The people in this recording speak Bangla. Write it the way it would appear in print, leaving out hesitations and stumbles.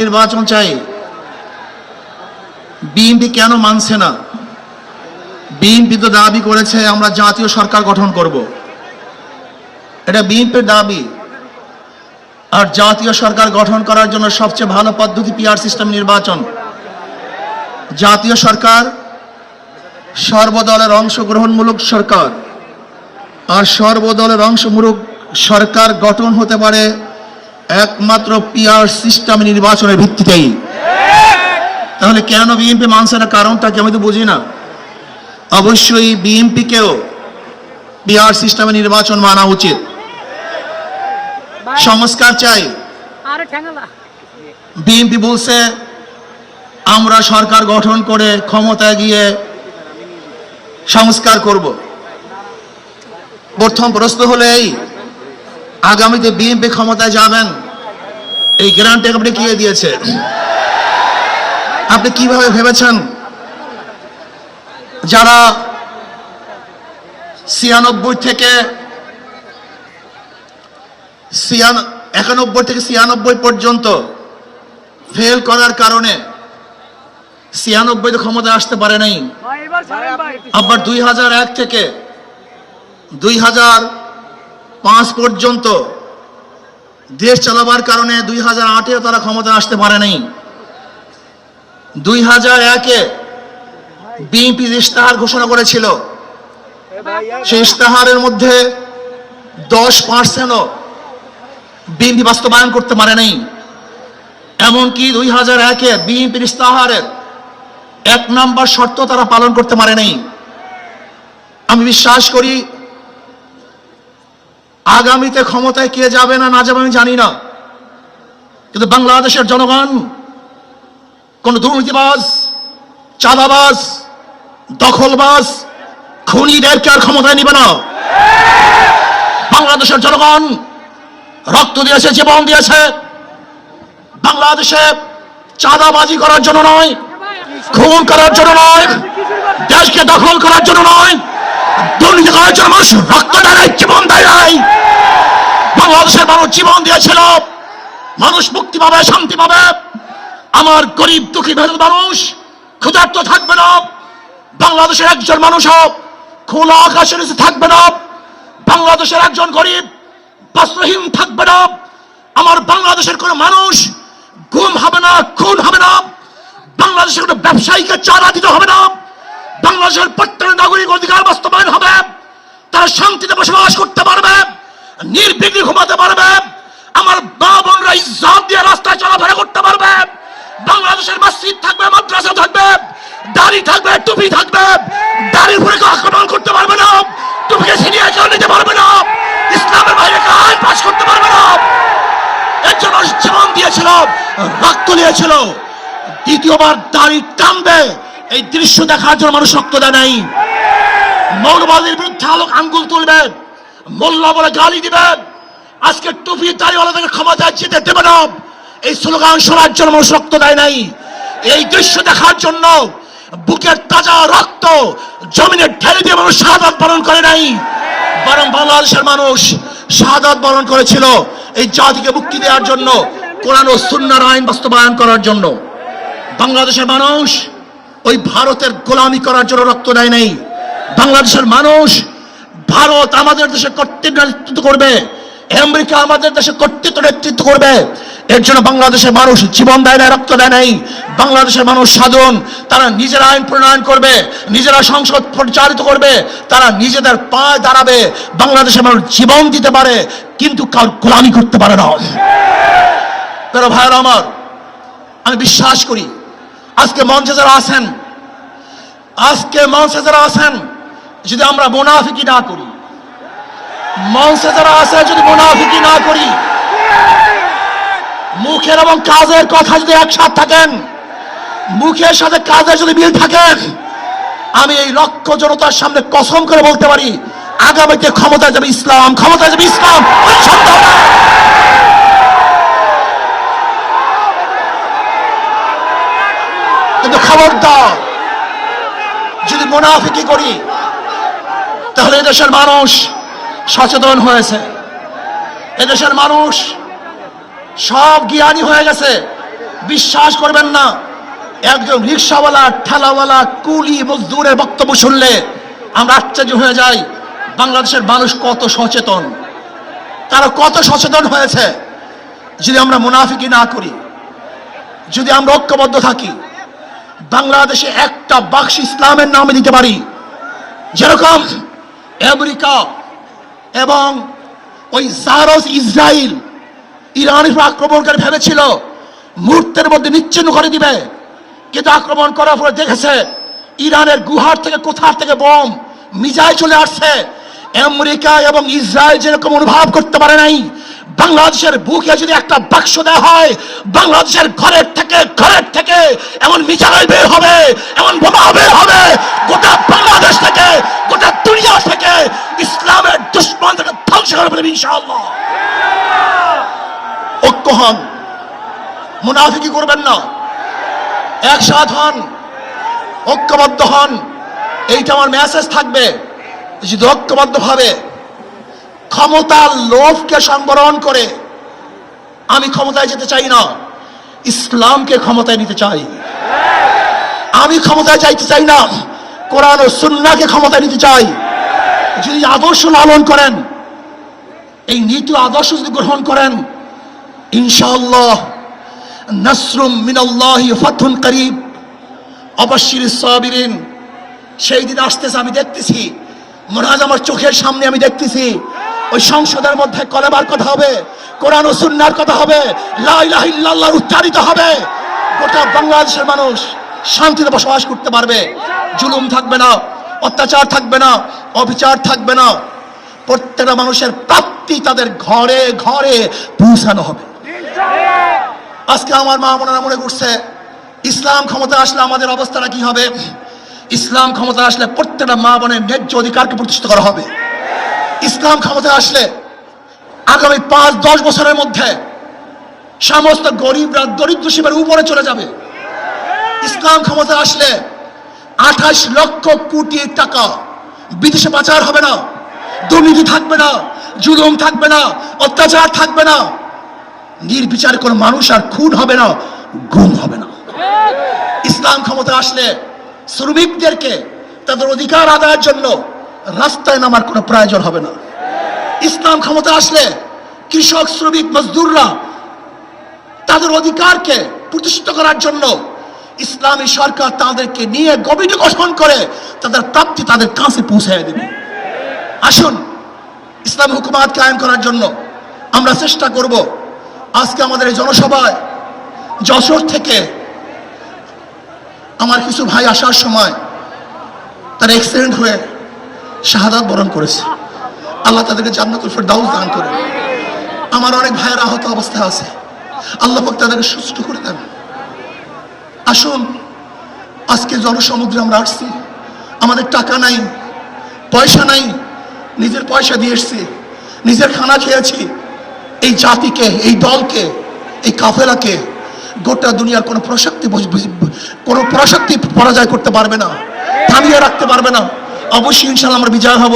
নির্বাচন চাই। বিএনপি কেন মানছে না? বিএনপি তো দাবি করেছে আমরা জাতীয় সরকার গঠন করব, এটা বিএনপির দাবি। আর জাতীয় সরকার গঠন করার জন্য সবচেয়ে ভালো পদ্ধতি পিআর সিস্টেম নির্বাচন। জাতীয় সরকার সর্বদলের অংশগ্রহণমূলক সরকার, আর সর্বদলের অংশমূলক সরকার গঠন হতে পারে একমাত্র পিআর সিস্টেম নির্বাচনের ভিত্তিতেই। তাহলে কেন বিএনপি মানছে না? কারণটা কি আমি তো বুঝি না। অবশ্যই বিএনপিকেও পিআর সিস্টেমে নির্বাচন মানা উচিত। সংস্কার চাই। বিএনপি বলছে আমরা সরকার গঠন করে ক্ষমতায় গিয়ে সংস্কার করব। প্রথম প্রশ্ন হলো এই, আগামীতে বিএনপি ক্ষমতায় যাবেন, এই গ্যারান্টি আপনি কে দিয়েছে? আপনি কিভাবে ভেবেছেন যারা 91 থেকে 96 পর্যন্ত ফেল করার কারণে 96 ক্ষমতায় আসতে পারে নাই, আবার 2001 থেকে 2005 পর্যন্ত দেশ চালাবার কারণে 2008-এও তারা ক্ষমতা আসতে পারে নাই। 2001-এ বিএনপি ইশতেহার ঘোষণা করেছিল, সেই ইশতেহারের মধ্যে 10%ও বিএনপি বাস্তবায়ন করতে পারে নাই। এমনকি 2001-এ বিএনপির ইশতেহারের 1 নম্বর শর্ত তারা পালন করতে পারে নাই। আমি বিশ্বাস করি আগামীতে ক্ষমতায় কে যাবে না না যাবে আমি জানি না, কিন্তু বাংলাদেশের জনগণ কোন দুর্নীতিবাজ, চাঁদাবাজ, দখলবাজ, খুনিদেরকে আর ক্ষমতায় নিবে না। বাংলাদেশের জনগণ রক্ত দিয়েছে, জীবন দিয়েছে বাংলাদেশে চাঁদাবাজি করার জন্য নয়, খুন করার জন্য নয়, দেশকে দখল করার জন্য নয়, দুর্নীতি করার জন্য মানুষ রক্ত দেয়, জীবন দেয়। বাংলাদেশের মানুষ জীবন দিয়েছিল, মানুষ মুক্তি পাবে, শান্তি পাবে। আমার গরিব দুঃখী মেহনত মানুষ ক্ষুধার্ত থাকবে না। বাংলাদেশের একজন মানুষও খোলা আকাশের নিচে থাকবে না। বাংলাদেশের একজন গরিব বস্ত্রহীন থাকবে না। আমার বাংলাদেশের কোন মানুষ গুম হবে না, খুন হবে না। বাংলাদেশের কোন ব্যবসায়ীকে চাঁদা দিতে হবে না। বাংলাদেশের প্রত্যেক নাগরিক অধিকার বাস্তবায়ন হবে, তারা শান্তিতে বসবাস করতে পারবে, নির্বিঘ্নে ঘুমাতে পারবে। আমার মা বোনরা ইজ্জত দিয়ে রাস্তায় চলাফেরা করতে পারবে। বাংলাদেশের মসজিদ থাকবে, মাদ্রাসা থাকবে, দাড়ি থাকবে, টুপি থাকবে। দাড়ির উপরে আক্রমণ করতে পারবে না, টুপিকে ছিনিয়ে কেউ নিতে পারবে না, ইসলামের বাইরে আইন পাস করতে পারবে না। এর জন্য জীবন দিয়েছিল, রক্ত দিয়েছিল। দ্বিতীয়বার দাড়ি টানবে এই দৃশ্য দেখার জন্য মানুষ রক্ত দেয় নাই। মৌলবাদীর বিরুদ্ধে আঙ্গুল তুলবে, মোল্লা বলে গালি দিবে, আজকে টুপি দাড়িওয়ালাদের ক্ষমতায় যেতে দেবে না, এই স্লোগান শোনার জন্য মানুষ রক্ত দেয় নাই। এই দৃশ্য দেখার জন্য বুকের তাজা রক্ত জমিনে ঢেলে দিয়ে মানুষ শাহাদাত বরণ করে নাই, বরং বাংলাদেশের মানুষ শাহাদাত বরণ করেছিল এই জাতিকে মুক্তি দেওয়ার জন্য, কোরআন ও সুন্নাহর আইন বাস্তবায়ন করার জন্য। বাংলাদেশের মানুষ ওই ভারতের গোলামি করার জন্য রক্ত দেয় নাই। বাংলাদেশের মানুষ ভারত আমাদের দেশে কর্তৃত্ব নেতৃত্ব করবে, আমেরিকা আমাদের দেশে কর্তৃত্ব নেতৃত্ব করবে, এর জন্য বাংলাদেশের মানুষ জীবন দেয় না, রক্ত দেয় নাই। বাংলাদেশের মানুষ সাধন, তারা নিজেরা আইন প্রণয়ন করবে, নিজেরা সংসদ পরিচালিত করবে, তারা নিজেদের পায়ে দাঁড়াবে। বাংলাদেশের মানুষ জীবন দিতে পারে, কিন্তু কার গোলামি করতে পারে না। তারা ভাইয়েরা আমার, আমি বিশ্বাস করি আজকে মঞ্চে যারা আছেন, যদি আমরা মুনাফিকি না করি, মঞ্চে যারা আছে যদি মুনাফিকি না করি, মুখের এবং কাজের কথা যদি একসাথে থাকেন, মুখের সাথে কাজের যদি মিল থাকে, আমি এই লক্ষ জনতার সামনে কসম করে বলতে পারি আগামীতে ক্ষমতায় যাবে ইসলাম, ক্ষমতায় যাবে ইসলাম। কিন্তু খবরদার যদি মুনাফিকি করি, তাহলে এদেশের মানুষ সচেতন হয়েছে, এদেশের মানুষ সব জ্ঞানী হয়ে গেছে। বিশ্বাস করবেন না, একজন রিক্সাওয়ালা, ঠেলাওয়ালা, কুলি মজদুরের বক্তব্য শুনলে আমরা আশ্চর্য হয়ে যাই বাংলাদেশের মানুষ কত সচেতন, তারা কত সচেতন হয়েছে। যদি আমরা মুনাফিকি না করি, যদি আমরা ঐক্যবদ্ধ থাকি, বাংলাদেশে একটা বাক্স ইসলামের নামে দিতে পারি। যেরকম আমেরিকা এবং ওই জারস ইসরায়েল ইরানের উপর আক্রমণ করে ভেবেছিল মুহূর্তের মধ্যে নিচ্ছিন্ন করে দিবে, কিন্তু আক্রমণ করার পরে দেখেছে ইরানের গুহার থেকে কোথার থেকে বোম মিসাইল চলে আসছে। আমেরিকা এবং ইসরায়েল যেরকম অনুভব করতে পারে নাই, বাংলাদেশের বুকে যদি একটা বাক্স দেওয়া হয়, বাংলাদেশের ঘরের থেকে এমন মিসাইল বের হবে, এমন বোমা বের হবে, গোটা বাংলাদেশ থেকে, গোটা দুনিয়া থেকে ইসলামের দুশমনদের ধ্বংস করে ফেলবে ইনশাআল্লাহ। ঐক্য হন, মুনাফিকি করবেন না, একসাথ হন, ঐক্যবদ্ধ হন। এইটা আমার মেসেজ থাকবে। যদি ঐক্যবদ্ধ ভাবে ক্ষমতার লোভকে সংবরণ করে আমি ক্ষমতায় যেতে চাই না, ইসলামকে ক্ষমতায় নিতে চাই। আমি ক্ষমতায় যাইতে চাই না, কোরআন ও সুন্নাহকে ক্ষমতায় নিতে চাই। যদি আদর্শ লালন করেন, এই নীতি আদর্শ যদি গ্রহণ করেন, ইনশাআল্লাহ নাসরুম মিনাল্লাহি ফাতহুন করিব অবশ্যিরিস সাবিরিন। সেই দিন আসতেছে, আমি দেখতেছি, মনে হয় আমার চোখের সামনে আমি দেখতেছি। ওই সংসদের মধ্যে কলেমার কথা হবে, কোরআন ও সুন্নাহর কথা হবে, লা ইলাহা ইল্লাল্লাহ উচ্চারিত হবে। গোটা বাংলাদেশের মানুষ শান্তিতে বসবাস করতে পারবে, জুলুম থাকবে না, অত্যাচার থাকবে না, অবিচার থাকবে না। প্রত্যেকটা মানুষের প্রাপ্তি তাদের ঘরে ঘরে পৌঁছানো হবে। আজকে আমার মা বোনেরা মনে করছে ইসলাম ক্ষমতা আসলে আমাদের অবস্থাটা কি হবে। ইসলাম ক্ষমতা আসলে প্রত্যেকটা মা বোনের ন্যায্য অধিকারকে প্রতিষ্ঠিত করা হবে। ইসলাম ক্ষমতা আসলে আগামী 5-10 বছরের মধ্যে সমস্ত গরিবরা দরিদ্র সীমার উপরে চলে যাবে। ইসলাম ক্ষমতা আসলে 28 লক্ষ কোটি টাকা বিদেশে পাচার হবে না, দুর্নীতি থাকবে না, জুলুম থাকবে না, অত্যাচার থাকবে না, নির্বিচার কোনো মানুষ আর খুন হবে না, গুম হবে না। ইসলাম ক্ষমতা আসলে শ্রমিকদেরকে তাদের অধিকার আদায়ের জন্য রাস্তায় নামার কোনো প্রয়োজন হবে না। ইসলাম ক্ষমতা আসলে কৃষক, শ্রমিক, মজদুররা তাদের অধিকারকে প্রতিষ্ঠিত করার জন্য ইসলামী সরকার তাদেরকে নিয়ে কমিটি গঠন করে তাদের প্রাপ্তি তাদের কাছে পৌঁছায় দেবে। আসুন ইসলাম হুকুমাত কায়েম করার জন্য আমরা চেষ্টা করব। আজকে আমাদের এই জনসভায় যশোর থেকে আমার কিছু ভাই আসার সময় তারা অ্যাক্সিডেন্ট হয়ে শাহাদাত বরণ করেছে। আল্লাহ তাদেরকে জান্নাতুল ফেরদাউস দান করেন। আমার অনেক ভাইয়ের আহত অবস্থায় আছে, আল্লাহ পাক তাদেরকে সুস্থ করে দেন। আসুন আজকে জনসমুদ্রে আমরা আসছি, আমাদের টাকা নাই, পয়সা নাই, নিজের পয়সা দিয়ে এসছি, নিজের খানা খেয়েছি। এই জাতিকে, এই দলকে, এই কাফেলাকে গোটা দুনিয়ার কোনো প্রশক্তি পরাজয় করতে পারবে না, থামিয়ে রাখতে পারবে না। অবশ্যই ইনশাআল্লাহ আমরা বিজয় হব।